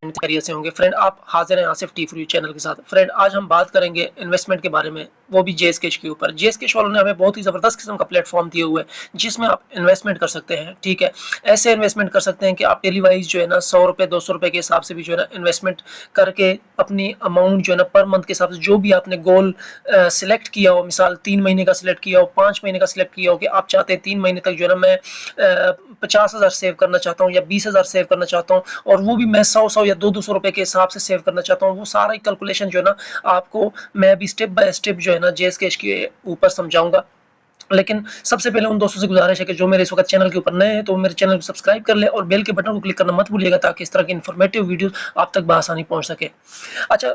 खैरियत से होंगे फ्रेंड। आप हाजिर हैं आसिफ टी फ्री चैनल के साथ। फ्रेंड आज हम बात करेंगे इन्वेस्टमेंट के बारे में, वो भी जेएसकेश के ऊपर। जेएसकेश वालों ने हमें बहुत ही ज़बरदस्त किस्म का प्लेटफॉर्म दिया हुआ है जिसमें आप इन्वेस्टमेंट कर सकते हैं। ठीक है, ऐसे इन्वेस्टमेंट कर सकते हैं कि आप डेली वाइज जो है ना 100 रुपये 200 रुपये के हिसाब से भी जो है ना इन्वेस्टमेंट करके अपनी अमाउंट जो है ना पर मंथ के हिसाब से जो भी आपने गोल सिलेक्ट किया हो, मिसाल 3 महीने का सिलेक्ट किया हो, 5 महीने का सिलेक्ट किया हो कि आप चाहते हैं 3 महीने तक जो है ना मैं 50,000 सेव करना चाहता हूँ या 20,000 सेव करना चाहता हूँ, और वो भी मैं 100 या 200 रुपए के हिसाब से सेव करना चाहता हूँ। वो सारा कैलकुलेशन जो है ना आपको मैं अभी स्टेप बाय स्टेप जो है ना जेएसकेश के ऊपर समझाऊंगा। लेकिन सबसे पहले उन दोस्तों से गुजारिश है कि जो मेरे इस वक्त चैनल के ऊपर नए हैं तो मेरे चैनल को सब्सक्राइब कर ले और बेल के बटन को क्लिक करना मत भूलिएगा ताकि इस तरह की इन्फॉर्मेटिव वीडियोस आप तक बआसानी पहुंच सके। अच्छा,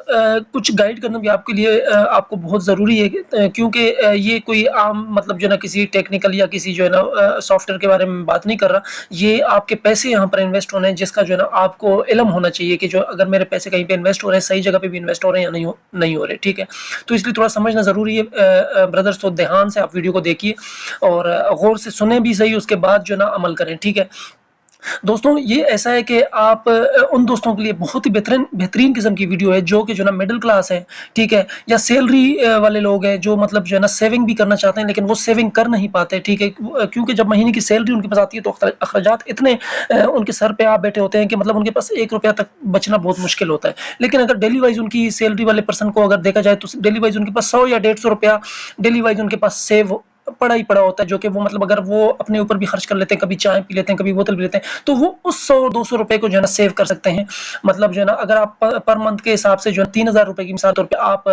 कुछ गाइड करना भी आपके लिए आपको बहुत ज़रूरी है क्योंकि ये कोई आम मतलब जो है ना किसी टेक्निकल या किसी जो है ना सॉफ्टवेयर के बारे में बात नहीं कर रहा। ये आपके पैसे यहाँ पर इन्वेस्ट होने हैं जिसका जो है ना आपको इल्म होना चाहिए कि जो अगर मेरे पैसे कहीं पे इन्वेस्ट हो रहे हैं सही जगह पे भी इन्वेस्ट हो रहे हैं या नहीं हो रहे। ठीक है, तो इसलिए थोड़ा समझना ज़रूरी है ब्रदर्स। तो ध्यान से आप वीडियो को देखिए और गौर से सुने भी सही, उसके बाद जो है ना अमल करें। ठीक है दोस्तों, ये ऐसा है कि आप उन दोस्तों के लिए बहुत ही बेहतरीन बेहतरीन किस्म की वीडियो है जो कि जो ना मिडिल क्लास है, ठीक है, या सैलरी वाले लोग हैं जो मतलब जो है ना सेविंग भी करना चाहते हैं लेकिन वो सेविंग कर नहीं पाते। ठीक है, क्योंकि जब महीने की सैलरी उनके पास आती है तो अखराजात इतने उनके सर पे आ बैठे होते हैं कि मतलब उनके पास 1 रुपया तक बचना बहुत मुश्किल होता है। लेकिन अगर डेली वाइज उनकी सैलरी वाले पर्सन को अगर देखा जाए तो डेली वाइज उनके पास 100 या 150 रुपया डेली वाइज उनके पास सेव पड़ा ही पड़ा होता है, जो कि वो मतलब अगर वो अपने ऊपर भी खर्च कर लेते हैं, कभी चाय पी लेते हैं, कभी बोतल पी लेते हैं, तो वो उस 100-200 रुपए को जो है ना सेव कर सकते हैं। मतलब जो है ना अगर आप पर मंथ के हिसाब से जो है 3,000 रुपए की मिसाल तौर पे आप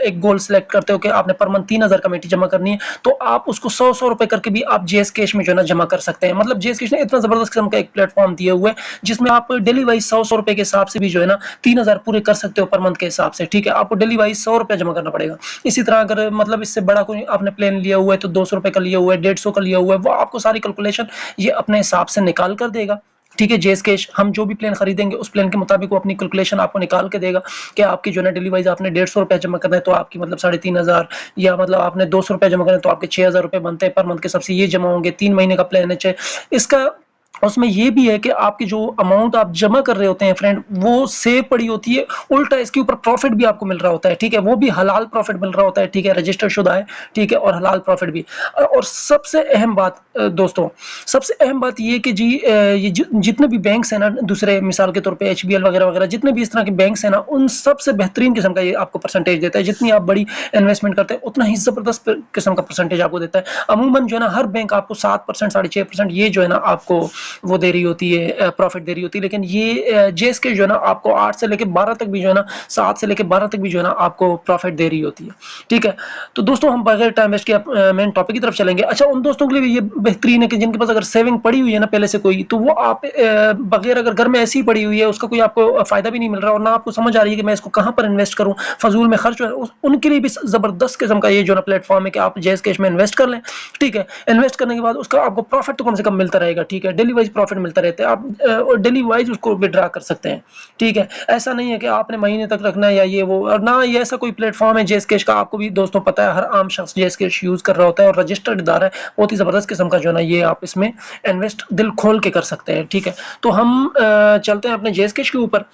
एक गोल सेलेक्ट करते हो कि आपने पर मंथ 3,000 कमेटी जमा करनी है, तो आप उसको 100-100 रुपए करके भी आप जेएस कैश में जो है ना जमा कर सकते हैं। मतलब जेएस कैश ने इतना जबरदस्त किस्म का एक प्लेटफॉर्म दिया हुआ है जिसमें आप डेली वाइज 100-100 रुपए के हिसाब से भी जो है ना 3,000 पूरे कर सकते हो पर मंथ के हिसाब से। ठीक है, आपको डेली वाइज 100 रुपया जमा करना पड़ेगा। इसी तरह अगर मतलब इससे बड़ा कोई आपने प्लान लिया हुआ है तो 200 रुपए का लिया हुआ है, 150 का लिया हुआ है, वो आपको सारी कैलकुलेशन ये अपने हिसाब से निकाल कर देगा। ठीक है, जेएस कैश हम जो भी प्लान खरीदेंगे उस प्लान के मुताबिक वो अपनी कैलकुलेशन आपको निकाल के देगा कि आपकी जो है ना डेली वाइज आपने 150 रुपया जमा करना है तो आपकी मतलब 3,500, या मतलब आपने 200 रुपया जमा करना है तो आपके 6,000 रुपये बनते हैं पर मंथ के सबसे ये जमा होंगे। 3 महीने का प्लान है चाहे इसका, उसमें ये भी है कि आपकी जो अमाउंट आप जमा कर रहे होते हैं फ्रेंड वो सेव पड़ी होती है, उल्टा इसके ऊपर प्रॉफिट भी आपको मिल रहा होता है। ठीक है, वो भी हलाल प्रॉफिट मिल रहा होता है। ठीक है, रजिस्टर्ड शुदा है। ठीक है, और हलाल प्रॉफिट भी। और सबसे अहम बात दोस्तों, सबसे अहम बात ये कि जी ये जितने भी बैंक्स हैं ना, दूसरे मिसाल के तौर पे एचबीएल वगैरह वगैरह जितने भी इस तरह के बैंक्स हैं ना, उन सबसे बेहतरीन किस्म का ये आपको परसेंटेज देता है। जितनी आप बड़ी इन्वेस्टमेंट करते हैं उतना ही जबरदस्त किस्म का परसेंटेज आपको देता है। अमूमन जो है ना हर बैंक आपको 7% 6.5% ये जो है ना आपको वो दे रही होती है, प्रॉफिट दे रही होती है। लेकिन ये जेएसके जो है ना आपको 8 से लेके 12 तक भी जो है ना, 7 से लेके 12 तक भी जो है ना आपको प्रॉफिट दे रही होती है। ठीक है, तो दोस्तों हम बगैर टाइम वेस्ट किए मेन टॉपिक की तरफ चलेंगे। अच्छा, उन दोस्तों के लिए भी ये बेहतरीन है कि जिनके पास अगर सेविंग पड़ी हुई है ना पहले से कोई, तो वो आप बगैर अगर घर में ऐसी ही पड़ी हुई है उसका कोई आपको फायदा भी नहीं मिल रहा और ना आपको समझ आ रही है कि मैं इसको कहाँ पर इन्वेस्ट करूँ, फजूल में खर्च हो रहा है, उनके लिए भी जबरदस्त किस्म का ये जो ना प्लेटफॉर्म है कि आप जेएस कैश में इन्वेस्ट कर लें। ठीक है, इन्वेस्ट करने के बाद उसका आपको प्रॉफिट तो कम से कम मिलता रहेगा। ठीक है, डेली वाइज प्रॉफिट मिलता रहता है, आप डेली वाइज उसको विड्रा कर सकते हैं। ठीक है, ऐसा नहीं है कि आपने महीने तक रखना है या ये वो, और ना ये ऐसा कोई प्लेटफॉर्म है जेएस कैश का। आपको भी दोस्तों पता है हर आम शख्स जेएस कैश यूज कर रहा होता है और रजिस्टर्ड इदारा है, बहुत ही जबरदस्त किस्म का जो है ना ये आप इसमें इन्वेस्ट दिल खोल के कर सकते हैं। ठीक है, तो हम चलते हैं अपने जेएस कैश के ऊपर।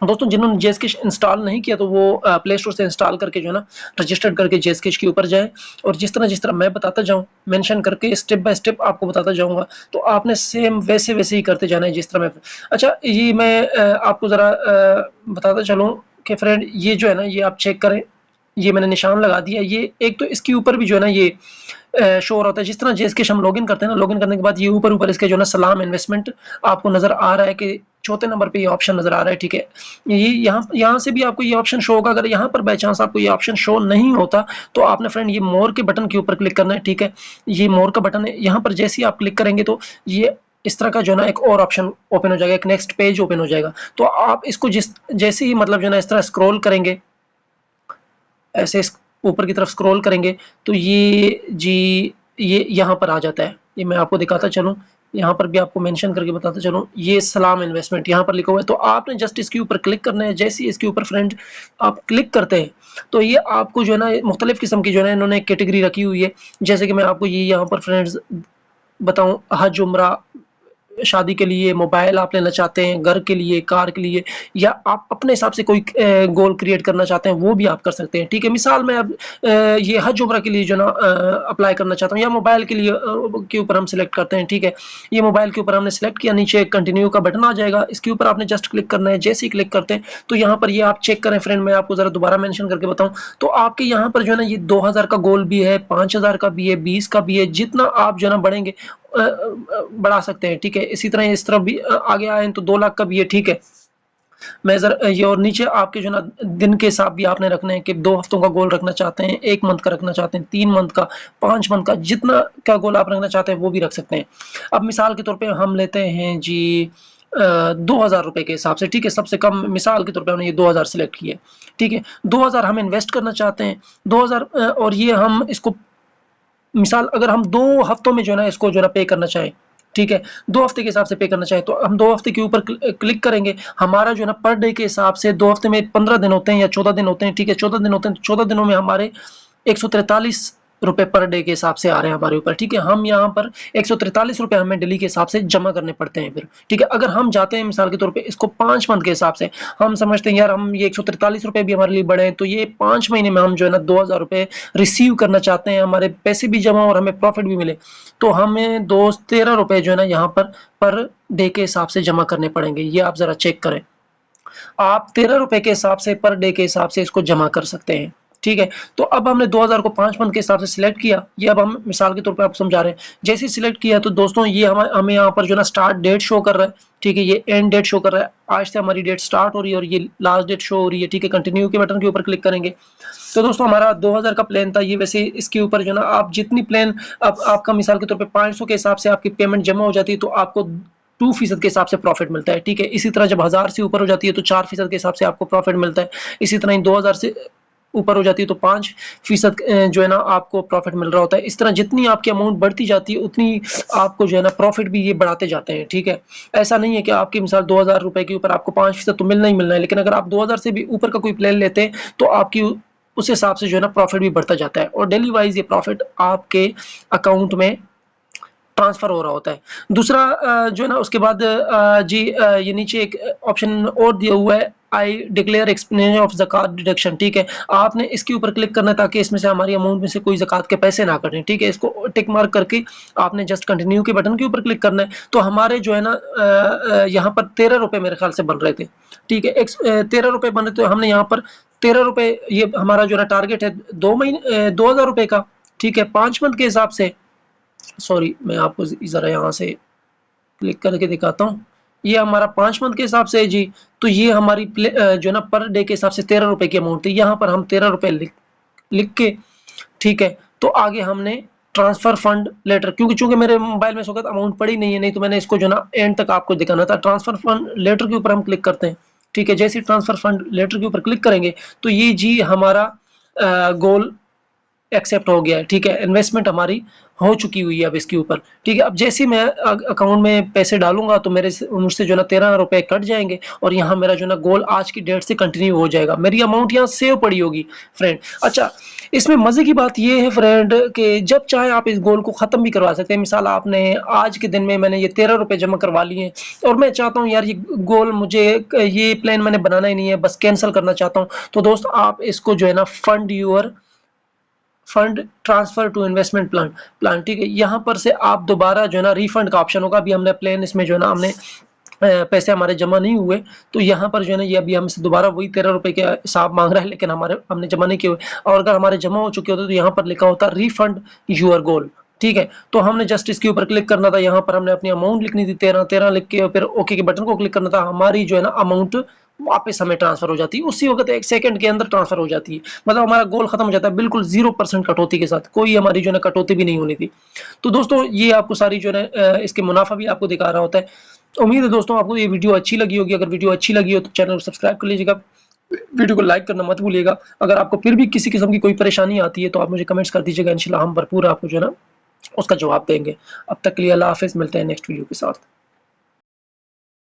दोस्तों जिन्होंने जेएसकेश इंस्टॉल नहीं किया तो वो प्ले स्टोर से इंस्टॉल करके जो है ना रजिस्टर्ड करके जेएसकेश के ऊपर जाए, और जिस तरह मैं बताता जाऊँ मेंशन करके स्टेप बाय स्टेप आपको बताता जाऊंगा, तो आपने सेम वैसे वैसे ही करते जाना है जिस तरह मैं। अच्छा, ये मैं आपको ज़रा बताता चलूँ कि फ्रेंड ये जो है ना ये आप चेक करें, ये मैंने निशान लगा दिया। ये एक तो इसके ऊपर भी जो है ना ये शो हो रहा होता है। जिस तरह जेएसकेश हम लॉगिन करते हैं ना, लॉगिन करने के बाद ये ऊपर ऊपर इसके जो है ना सलाम इन्वेस्टमेंट आपको नज़र आ रहा है कि चौथे नंबर पे ये ऑप्शन नज़र आ रहा है। ठीक है, ये यहाँ से भी आपको ये ऑप्शन शो होगा। अगर यहाँ पर बाई चांस आपको ये ऑप्शन शो नहीं होता तो आपने फ्रेंड ये मोर के बटन के ऊपर क्लिक करना है। ठीक है, ये मोर का बटन है, यहाँ पर जैसे ही आप क्लिक करेंगे तो ये इस तरह का जो है ना एक और ऑप्शन ओपन हो जाएगा, एक नेक्स्ट पेज ओपन हो जाएगा। तो आप इसको जैसे ही मतलब जो है ना इस तरह स्क्रॉल करेंगे, ऐसे ऊपर की तरफ स्क्रॉल करेंगे तो ये जी ये यहाँ पर आ जाता है। ये मैं आपको दिखाता चलूँ, यहाँ पर भी आपको मेंशन करके बताता चलूँ, ये सलाम इन्वेस्टमेंट यहाँ पर लिखा हुआ है। तो आपने जस्ट इसके ऊपर क्लिक करना है। जैसे ही इसके ऊपर फ्रेंड आप क्लिक करते हैं तो ये आपको जो है ना मुख्तलिफ किस्म की जो है ना इन्होंने कैटेगरी रखी हुई है। जैसे कि मैं आपको ये यहाँ पर फ्रेंड्स बताऊँ, हज उम्रा शादी के लिए मोबाइल आप लेना चाहते हैं, घर के लिए, कार के लिए, या आप अपने हिसाब से कोई गोल क्रिएट करना चाहते हैं, वो भी आप कर सकते हैं। ठीक है, मिसाल मैं अब ये हज उम्रा के लिए जो ना अप्लाई करना चाहता हूँ, या मोबाइल के लिए के ऊपर हम सिलेक्ट करते हैं। ठीक है, ये मोबाइल के ऊपर हमने सिलेक्ट किया, नीचे कंटिन्यू का बटन आ जाएगा, इसके ऊपर आपने जस्ट क्लिक करना है। जैसे ही क्लिक करते हैं तो यहाँ पर ये आप चेक करें फ्रेंड, मैं आपको जरा दोबारा मेंशन करके बताऊं तो आपके यहाँ पर जो है ना ये 2000 का गोल भी है, 5000 का भी है, 20 का भी है, जितना आप जो है ना बढ़ेंगे बढ़ा सकते हैं। ठीक है, इसी तरह इस तरफ भी आगे आए तो 2 लाख का भी है। ठीक है, मैं जरा ये, और नीचे आपके जो ना दिन के हिसाब भी आपने रखने हैं कि 2 हफ्तों का गोल रखना चाहते हैं, 1 मंथ का रखना चाहते हैं, 3 मंथ का, 5 मंथ का, जितना का गोल आप रखना चाहते हैं वो भी रख सकते हैं। अब मिसाल के तौर पे हम लेते हैं जी 2000 रुपए के हिसाब से। ठीक है, सबसे कम मिसाल के तौर पे हमने ये 2000 सिलेक्ट किए। ठीक है, 2000 हम इन्वेस्ट करना चाहते हैं, 2000 और ये हम इसको मिसाल अगर हम 2 हफ्तों में जो है ना इसको जो है ना पे करना चाहें, ठीक है, 2 हफ्ते के हिसाब से पे करना चाहें तो हम 2 हफ्ते के ऊपर क्लिक करेंगे। हमारा जो है ना पर डे के हिसाब से 2 हफ्ते में 15 दिन होते हैं या 14 दिन होते हैं। ठीक है, 14 दिन होते हैं तो 14 दिनों में हमारे 143 रुपए पर डे के हिसाब से आ रहे हैं हमारे ऊपर। ठीक है, हम यहाँ पर 143 रुपए हमें डेली के हिसाब से जमा करने पड़ते हैं फिर। ठीक है, अगर हम जाते हैं मिसाल के तौर पे इसको 5 मंथ के हिसाब से, हम समझते हैं यार हम ये 143 रुपए भी हमारे लिए बड़े हैं, तो ये 5 महीने में हम जो है ना 2000 रुपए रिसीव करना चाहते हैं, हमारे पैसे भी जमा और हमें प्रॉफिट भी मिले, तो हमें दोस्त 13 रुपए जो है ना यहाँ पर डे के हिसाब से जमा करने पड़ेंगे। ये आप जरा चेक करें, आप 13 रुपए के हिसाब से पर डे के हिसाब से इसको जमा कर सकते हैं। ठीक है, तो अब हमने 2000 को 5 मंथ के हिसाब से सिलेक्ट किया, ये अब हम मिसाल के तौर पे आप समझा रहे हैं। जैसे ही सिलेक्ट किया तो दोस्तों ये हमें यहाँ पर जो ना स्टार्ट डेट शो कर रहा है। ठीक है, ये एंड डेट शो कर रहा है, आज से हमारी डेट स्टार्ट हो रही है और ये लास्ट डेट शो हो रही है। ठीक है, कंटिन्यू के बटन के ऊपर क्लिक करेंगे तो दोस्तों हमारा 2000 का प्लान था ये। वैसे इसके ऊपर जो ना आप जितनी प्लान अब आपका मिसाल के तौर पे 500 के हिसाब से आपकी पेमेंट जमा हो जाती है तो आपको 2% के हिसाब से प्रॉफिट मिलता है। ठीक है, इसी तरह जब 1000 से ऊपर हो जाती है तो 4% के हिसाब से आपको प्रॉफिट मिलता है। इसी तरह 2000 से ऊपर हो जाती है तो 5% जो है ना आपको प्रॉफिट मिल रहा होता है। इस तरह जितनी आपकी अमाउंट बढ़ती जाती है उतनी आपको जो है ना प्रॉफिट भी ये बढ़ाते जाते हैं। ठीक है, ऐसा नहीं है कि आपकी मिसाल 2000 रुपए के ऊपर आपको 5% तो मिलना ही मिलना है, लेकिन अगर आप 2000 से भी ऊपर का कोई प्लान लेते हैं तो आपकी उस हिसाब से जो है ना प्रॉफिट भी बढ़ता जाता है और डेली वाइज ये प्रॉफिट आपके अकाउंट में ट्रांसफर हो रहा होता है। दूसरा जो है ना उसके बाद ये नीचे एक ऑप्शन और दिया हुआ है, आई डिक्लेयर एक्सप्लेनेशन ऑफ ज़कात डिडक्शन। ठीक है, आपने इसके ऊपर क्लिक करना है ताकि इसमें से हमारी अमाउंट में से कोई ज़कात के पैसे ना कटें। ठीक है, इसको टिक मार्क करके आपने जस्ट कंटिन्यू के बटन के ऊपर क्लिक करना है। तो हमारे जो है ना यहाँ पर 13 रुपए मेरे ख्याल से बन रहे थे। ठीक है, 13 रुपए बन रहे थे, हमने यहाँ पर 13 रुपए, ये हमारा जो है ना टारगेट है 2000 रुपए का। ठीक है, 5 मंथ के हिसाब से, सॉरी मैं आपको ज़रा यहाँ से क्लिक करके दिखाता हूँ। ये हमारा 5 मंथ के हिसाब से है जी। तो ये हमारी जो है ना पर डे के हिसाब से 13 रुपए की अमाउंट थी। यहाँ पर हम 13 रुपए लिख के, ठीक है, तो आगे हमने ट्रांसफर फंड लेटर, क्योंकि चूंकि मेरे मोबाइल में इस वक्त अमाउंट पड़ी नहीं है, नहीं तो मैंने इसको जो ना एंड तक आपको दिखाना था। ट्रांसफर फंड लेटर के ऊपर हम क्लिक करते हैं। ठीक है, जैसे ट्रांसफर फंड लेटर के ऊपर क्लिक करेंगे तो ये जी हमारा गोल एक्सेप्ट हो गया है। ठीक है, इन्वेस्टमेंट हमारी हो चुकी हुई है अब इसके ऊपर। ठीक है, अब जैसे ही मैं अकाउंट में पैसे डालूंगा तो मुझसे जो ना 13 रुपए कट जाएंगे और यहाँ मेरा जो ना गोल आज की डेट से कंटिन्यू हो जाएगा, मेरी अमाउंट यहाँ सेव पड़ी होगी फ्रेंड। अच्छा, इसमें मजे की बात ये है फ्रेंड कि जब चाहे आप इस गोल को खत्म भी करवा सकते हैं। मिसाल आपने आज के दिन में मैंने ये 13 रुपए जमा करवा लिए और मैं चाहता हूँ यार ये गोल मुझे, ये प्लान मैंने बनाना ही नहीं है, बस कैंसिल करना चाहता हूँ, तो दोस्त आप इसको जो है ना fund transfer to investment plan. ठीक है, यहाँ पर से आप दोबारा जो है ना रिफंड का ऑप्शन होगा। अभी हमने प्लान इसमें जो है ना हमने पैसे हमारे जमा नहीं हुए, तो यहाँ पर जो है ना ये अभी हमसे दोबारा वही 13 रुपए के हिसाब मांग रहा है, लेकिन हमने जमा नहीं किए हुए। और अगर हमारे जमा हो चुके होते तो यहाँ पर लिखा होता रिफंड यूर गोल। ठीक है, तो हमने जस्ट इसके ऊपर क्लिक करना था, यहाँ पर हमने अपनी अमाउंट लिखनी थी 13 लिख के, फिर ओके के बटन को क्लिक करना था। हमारी जो है ना अमाउंट वापस हमें ट्रांसफर हो जाती है, उसी वक्त 1 सेकंड के अंदर ट्रांसफर हो जाती है। मतलब हमारा गोल खत्म हो जाता है बिल्कुल 0% कटौती के साथ, कोई हमारी जो है ना कटौती भी नहीं होनी थी। तो दोस्तों ये आपको सारी जो है इसके मुनाफा भी आपको दिखा रहा होता है। उम्मीद है दोस्तों आपको ये वीडियो अच्छी लगी होगी। अगर वीडियो अच्छी लगी हो तो चैनल को सब्सक्राइब कर लीजिएगा, वीडियो को लाइक करना मत भूलिएगा। अगर आपको फिर भी किसी किस्म की कोई परेशानी आती है तो आप मुझे कमेंट्स कर दीजिएगा, इंशाल्लाह हम भरपूर आपको जो है ना उसका जवाब देंगे। अब तक के लिए अल्लाह हाफिज़, मिलते हैं नेक्स्ट वीडियो के साथ।